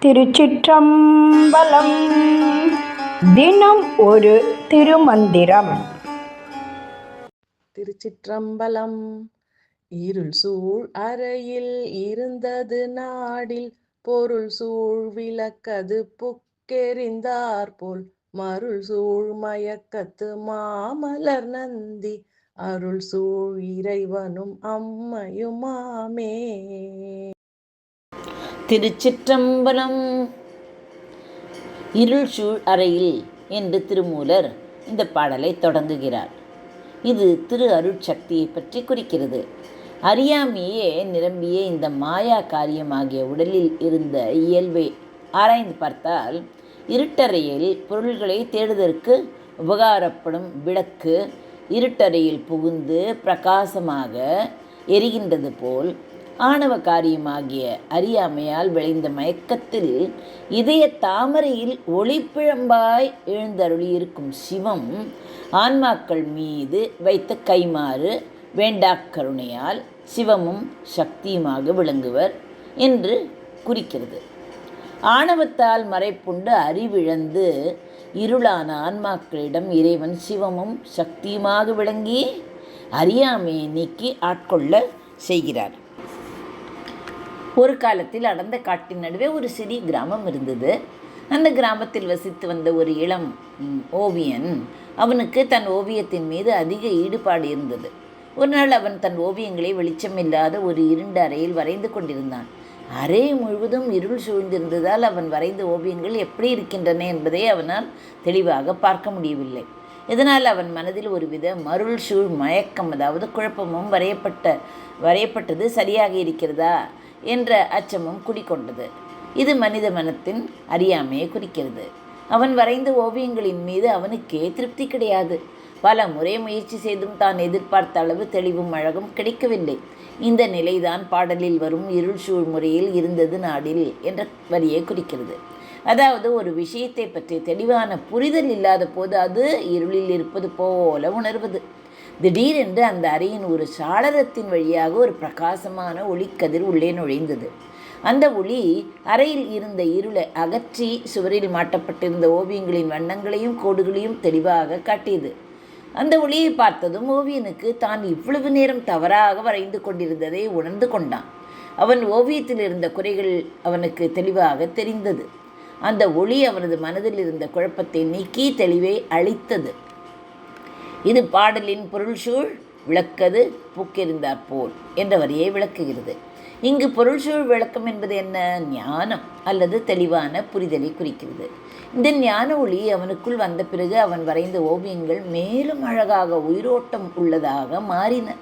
திருச்சிற்றம்பலம். தினம் ஒரு திருமந்திரம். திருச்சிற்றம்பலம். இருள் சூழ் அறையில் இருந்தது நாடில் பொருள் சூழ் விளக்கது புக்கெறிந்தாற்போல் மருள் சூழ் மயக்கத்து மாமலர் நந்தி அருள் சூழ் இறைவனும் அம்மையுமாமே. திருச்சிற்றம்பலம். இருள் சூழ் அறையில் என்று திருமூலர் இந்த பாடலை தொடங்குகிறார். இது திரு அருட்சக்தியை பற்றி குறிக்கிறது. அறியாமையே நிரம்பிய இந்த மாயா காரியமாகிய உடலில் இருந்த இயல்பை ஆராய்ந்து பார்த்தால், இருட்டறையில் பொருள்களை தேடுவதற்கு உபகாரப்படும் விளக்கு இருட்டறையில் புகுந்து பிரகாசமாக எரிகின்றது போல், ஆணவ காரியமாகிய அறியாமையால் விளைந்த மயக்கத்தில் இதய தாமரையில் ஒளிப்பிழம்பாய் எழுந்தருளியிருக்கும் சிவம் ஆன்மாக்கள் மீது வைத்த கைமாறு வேண்டாக்கருணையால் சிவமும் சக்தியுமாக விளங்குவர் என்று குறிக்கிறது. ஆணவத்தால் மறைப்புண்டு அறிவிழந்து இருளான ஆன்மாக்களிடம் இறைவன் சிவமும் சக்தியுமாக விளங்கி அறியாமையை நீக்கி ஆட்கொள்ள செய்கிறார். ஒரு காலத்தில் அடர்ந்த காட்டின் நடுவே ஒரு சிறிய கிராமம் இருந்தது. அந்த கிராமத்தில் வசித்து வந்த ஒரு இளம் ஓவியன், அவனுக்கு தன் ஓவியத்தின் மீது அதிக ஈடுபாடு இருந்தது. ஒரு நாள் அவன் தன் ஓவியங்களை வெளிச்சமில்லாத ஒரு இருண்ட அறையில் வரைந்து கொண்டிருந்தான். அறை முழுவதும் இருள் சூழ்ந்திருந்ததால் அவன் வரைந்த ஓவியங்கள் எப்படி இருக்கின்றன என்பதை அவனால் தெளிவாக பார்க்க முடியவில்லை. இதனால் அவன் மனதில் ஒருவித மருள் சூழ் மயக்கம், அதாவது குழப்பமும் வரையப்பட்டது சரியாக இருக்கிறதா என்ற அச்சமும் குடிக்கொண்டது. இது மனித மனத்தின் அறியாமையை குறிக்கிறது. அவன் வரைந்த ஓவியங்களின் மீது அவனுக்கே திருப்தி கிடையாது. பல முறை முயற்சி செய்தும் தான் எதிர்பார்த்த அளவு தெளிவும் அழகும் கிடைக்கவில்லை. இந்த நிலைதான் பாடலில் வரும் இருள் சூழ் முறையில் இருந்தது நாடில் என்ற வரியை குறிக்கிறது. அதாவது, ஒரு விஷயத்தை பற்றி தெளிவான புரிதல் இல்லாத போது அது இருளில் இருப்பது போல உணர்வது. திடீரென்று அந்த அறையின் ஒரு சாளரத்தின் வழியாக ஒரு பிரகாசமான ஒளிக்கதிர் உள்ளே நுழைந்தது. அந்த ஒளி அறையில் இருந்த இருளை அகற்றி சுவரில் மாட்டப்பட்டிருந்த ஓவியங்களின் வண்ணங்களையும் கோடுகளையும் தெளிவாக காட்டியது. அந்த ஒளியை பார்த்ததும் ஓவியனுக்கு தான் இவ்வளவு நேரம் தவறாக வரைந்து கொண்டிருந்ததை உணர்ந்து கொண்டான். அவன் ஓவியத்தில் இருந்த குறைகள் அவனுக்கு தெளிவாக தெரிந்தது. அந்த ஒளி அவனது மனதில் இருந்த குழப்பத்தை நீக்கி தெளிவை அளித்தது. இது பாடலின் பொருள் சூழ் விளக்கது பூக்கெறிந்தாற்போல் என்ற வரியை விளக்குகிறது. இங்கு பொருள் சூழ் விளக்கம் என்பது என்ன? ஞானம் அல்லது தெளிவான புரிதலை குறிக்கிறது. இந்த ஞான ஒளி அவனுக்குள் வந்த பிறகு அவன் வரைந்த ஓவியங்கள் மேலும் அழகாக உயிரோட்டம் உள்ளதாக மாறின.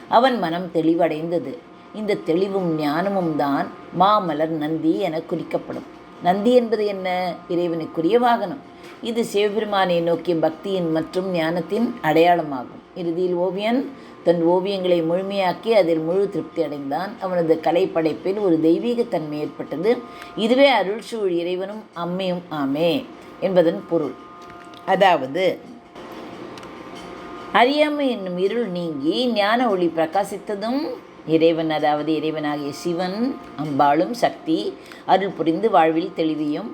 அவன் மனம் தெளிவடைந்தது. இந்த தெளிவும் ஞானமும் தான் மாமலர் நந்தி என குறிக்கப்படும். நந்தி என்பது என்ன? இறைவனுக்குரிய வாகனம். இது சிவபெருமானை நோக்கிய பக்தியின் மற்றும் ஞானத்தின் அடையாளமாகும். இறுதியில் ஓவியன் தன் ஓவியங்களை முழுமையாக்கி அதில் முழு திருப்தி அடைந்தான். அவனது கலை படைப்பில் ஒரு தெய்வீக தன்மை ஏற்பட்டது. இதுவே அருள் சூழ் இறைவனும் அம்மையும் ஆமே என்பதன் பொருள். அதாவது, அறியாமை என்னும் இருள் நீங்கி ஞான ஒளி பிரகாசித்ததும் இறைவன், அதாவது இறைவனாகிய சிவன், அம்பாளும் சக்தி அருள் புரிந்து வாழ்வில் தெளிவையும்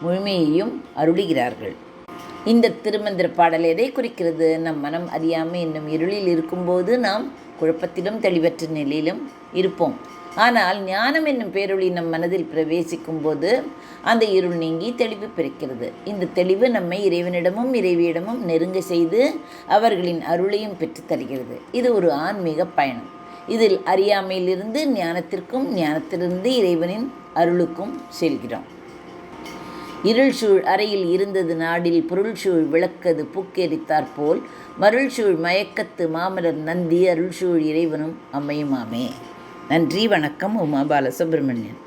முழுமையையும் அருளுகிறார்கள். இந்த திருமந்திர பாடல் எதை குறிக்கிறது? நம் மனம் அறியாமை என்னும் இருளில் இருக்கும்போது நாம் குழப்பத்திலும் தெளிவற்ற நிலையிலும் இருப்போம். ஆனால் ஞானம் என்னும் பேரொளி நம் மனதில் பிரவேசிக்கும் போது அந்த இருள் நீங்கி தெளிவு பிறக்கிறது. இந்த தெளிவு நம்மை இறைவனிடமும் இறைவியிடமும் நெருங்க செய்து அவர்களின் அருளையும் பெற்று தருகிறது. இது ஒரு ஆன்மீக பயணம். இதில் அறியாமையிலிருந்து ஞானத்திற்கும், ஞானத்திலிருந்து இறைவனின் அருளுக்கும் செல்கிறோம். இருள் சூழ் அறையில் இருந்தது நாடில் பொருள் சூழ் விளக்கது பூக்கெரித்தாற்போல் மருள் சூழ் மயக்கத்து மாமலர் நந்தி அருள் சூழ் இறைவனும் அம்மையுமாமே. நன்றி, வணக்கம். உமா பாலசுப்ரமணியன்.